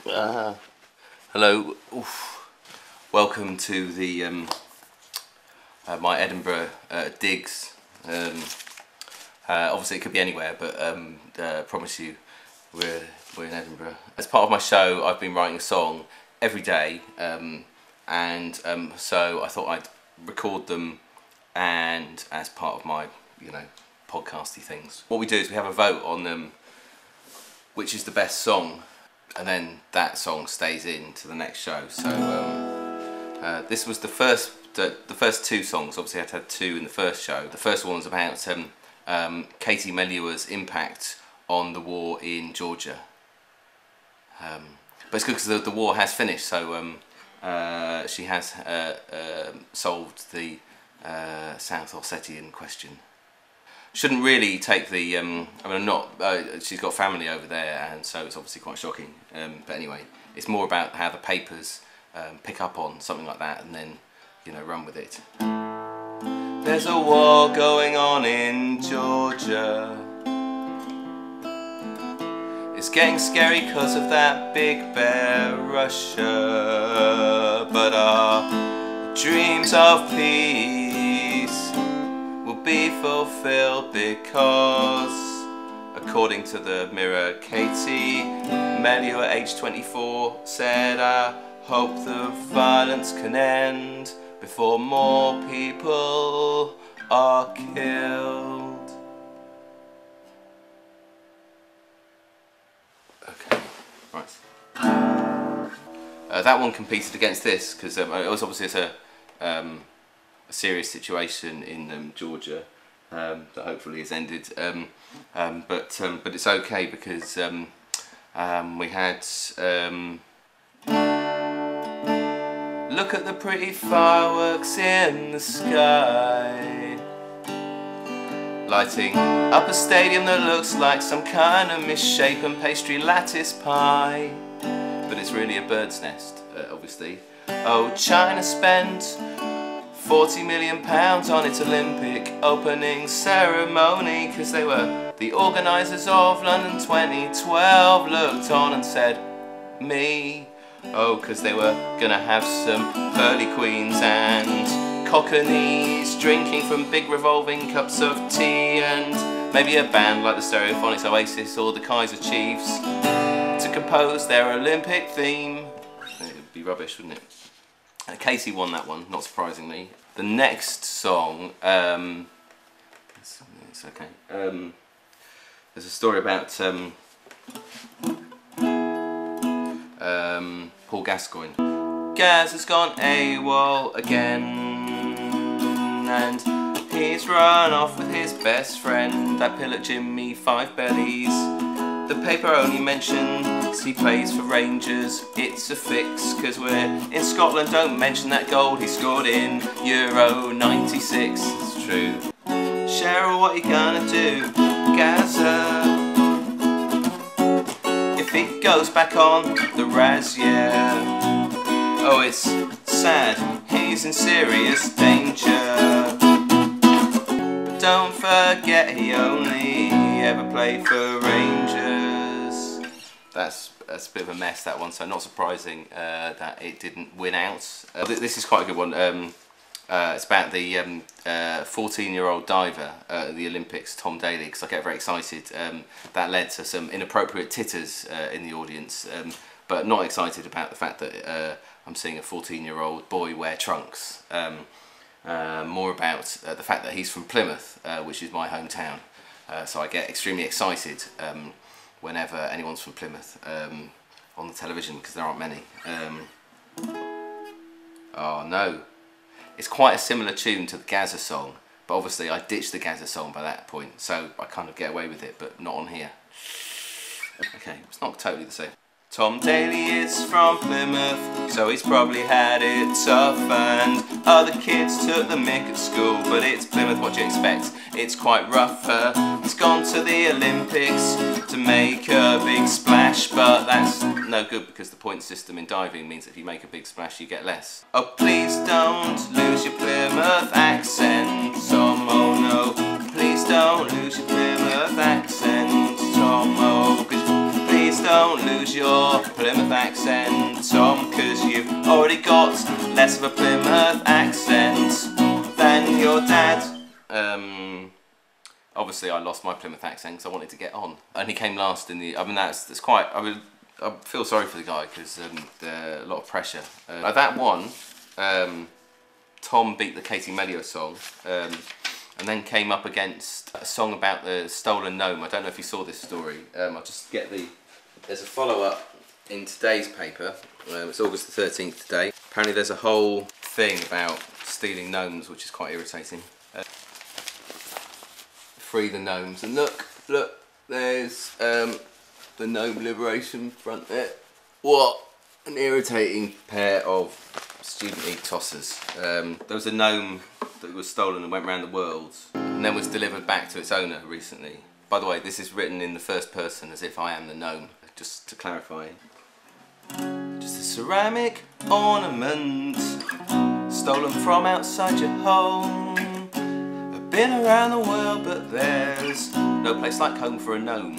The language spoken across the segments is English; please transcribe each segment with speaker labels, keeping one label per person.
Speaker 1: Hello, welcome to the my Edinburgh digs. Obviously it could be anywhere, but promise you we're in Edinburgh. As part of my show I've been writing a song every day, so I thought I'd record them, and as part of my podcasty things. What we do is we have a vote on which is the best song, and then that song stays in to the next show. So this was the first two songs. Obviously I had two in the first show. The first one was about Katie Melua's impact on the war in Georgia. But it's good because the war has finished, so she has solved the South Ossetian question. Shouldn't really take the, she's got family over there, and so it's obviously quite shocking. But anyway, it's more about how the papers pick up on something like that and then, run with it. There's a war going on in Georgia. It's getting scary because of that big bear Russia. But our dreams of peace be fulfilled because, according to the Mirror, Katie Melua, age 24, said, "I hope the violence can end before more people are killed." Okay, right. That one competed against this because it was obviously a serious situation in Georgia that hopefully has ended, but it's okay because we had look at the pretty fireworks in the sky, lighting up a stadium that looks like some kind of misshapen pastry lattice pie, but it's really a bird's nest, obviously. Oh, China spent £40 million on its Olympic opening ceremony because they were the organisers of London 2012, looked on and said, "Me." Oh, because they were gonna have some pearly queens and cockneys drinking from big revolving cups of tea, and maybe a band like the Stereophonics Oasis or the Kaiser Chiefs to compose their Olympic theme. It would be rubbish, wouldn't it? Katie won that one, not surprisingly. The next song, it's okay. There's a story about Paul Gascoigne. Gaz has gone AWOL again, and he's run off with his best friend, that pillar Jimmy Five Bellies. The paper only mentions he plays for Rangers. It's a fix, cause we're in Scotland. Don't mention that goal he scored in Euro 96. It's true. Cheryl, what you gonna do? Gazza, if he goes back on the Raz, yeah. Oh, it's sad, he's in serious danger. But don't forget he only ever played for Rangers. That's a bit of a mess, that one, so not surprising that it didn't win out. This is quite a good one. It's about the 14-year-old diver at the Olympics, Tom Daley, because I get very excited. That led to some inappropriate titters in the audience, but not excited about the fact that I'm seeing a 14-year-old boy wear trunks. More about the fact that he's from Plymouth, which is my hometown. So I get extremely excited whenever anyone's from Plymouth on the television, because there aren't many. Oh no. It's quite a similar tune to the Gazza song, but obviously I ditched the Gazza song by that point, so I kind of get away with it, but not on here. Okay, it's not totally the same. Tom Daley is from Plymouth, so he's probably had it tough, and other kids took the mick at school, but it's Plymouth, what do you expect? It's quite rough. He's gone to the Olympics to make a big splash, but that's no good because the point system in diving means that if you make a big splash you get less. Oh, please don't lose your Plymouth accent, Tom, oh no. Please don't lose your Plymouth accent, Tom, oh. Please don't lose your Plymouth accent, Tom, 'cause you've already got less of a Plymouth accent than your dad. Obviously I lost my Plymouth accent because I wanted to get on. And he came last in the, I mean that's quite, I feel sorry for the guy because there's a lot of pressure. That one, Tom beat the Katie Melua song, and then came up against a song about the stolen gnome. I don't know if you saw this story. I'll just get there's a follow-up in today's paper. It's August the 13th today. Apparently there's a whole thing about stealing gnomes, which is quite irritating. Free the gnomes, and look, there's the gnome liberation front there. What an irritating pair of student-y tossers. There was a gnome that was stolen and went around the world and then was delivered back to its owner recently. By the way, this is written in the first person as if I am the gnome, just to clarify. Just a ceramic ornament stolen from outside your home. I've been around the world, but there's no place like home for a gnome.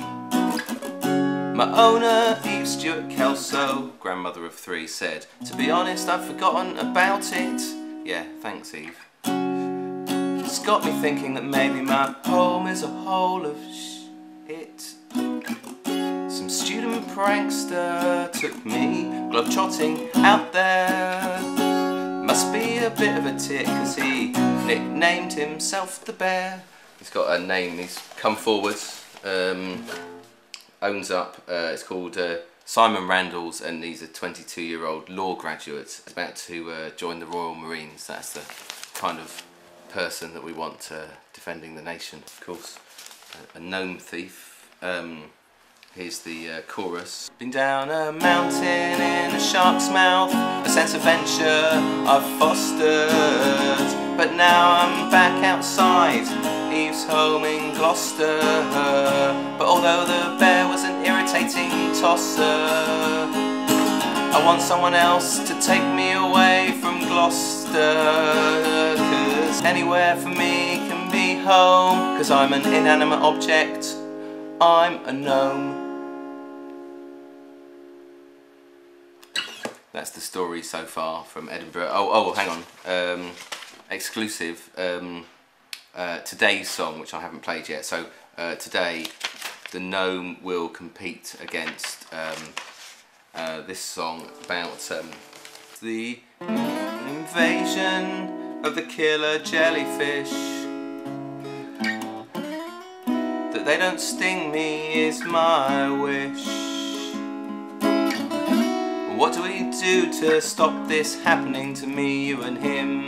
Speaker 1: My owner, Eve Stewart Kelso, grandmother of 3, said, "To be honest, I've forgotten about it." Yeah, thanks, Eve. It's got me thinking that maybe my home is a hole of shit. Some student prankster took me globetrotting out there. Must be a bit of a tit, 'cause he nicknamed himself the Bear. He's got a name, he's come forward, owns up. It's called Simon Randalls, and he's a 22-year-old law graduate. He's about to join the Royal Marines. That's the kind of person that we want defending the nation, of course. A gnome thief. Here's the chorus. Been down a mountain in a shark's mouth, a sense of venture I've fostered, but now I'm back outside Eve's home in Gloucester. But although the bear was an irritating tosser, I want someone else to take me away from Gloucester, 'cause anywhere for me can be home, 'cause I'm an inanimate object, I'm a gnome. That's the story so far from Edinburgh. Oh, hang on. Exclusive. Today's song, which I haven't played yet. So today, the gnome will compete against this song about the invasion of the killer jellyfish. That they don't sting me is my wish. What do we do to stop this happening to me, you and him?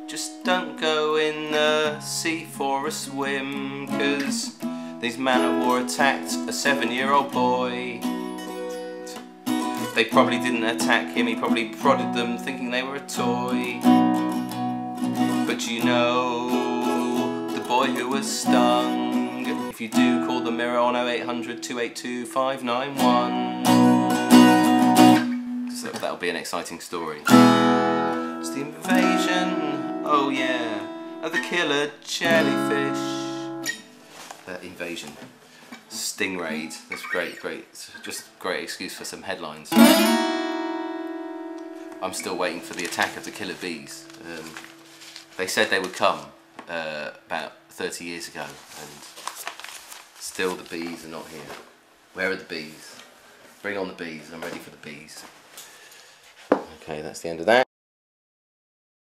Speaker 1: Just don't go in the sea for a swim, 'cause these man of war attacked a 7-year-old boy. They probably didn't attack him, he probably prodded them thinking they were a toy. But you know, the boy who was stung, if you do, call the mirror on 0800 282 591. So that'll be an exciting story. It's the invasion, oh yeah, of the killer jellyfish. Invasion. Stingray. That's great. It's just a great excuse for some headlines. I'm still waiting for the attack of the killer bees. They said they would come about 30 years ago, and still the bees are not here. Where are the bees? Bring on the bees, I'm ready for the bees. Okay, that's the end of that.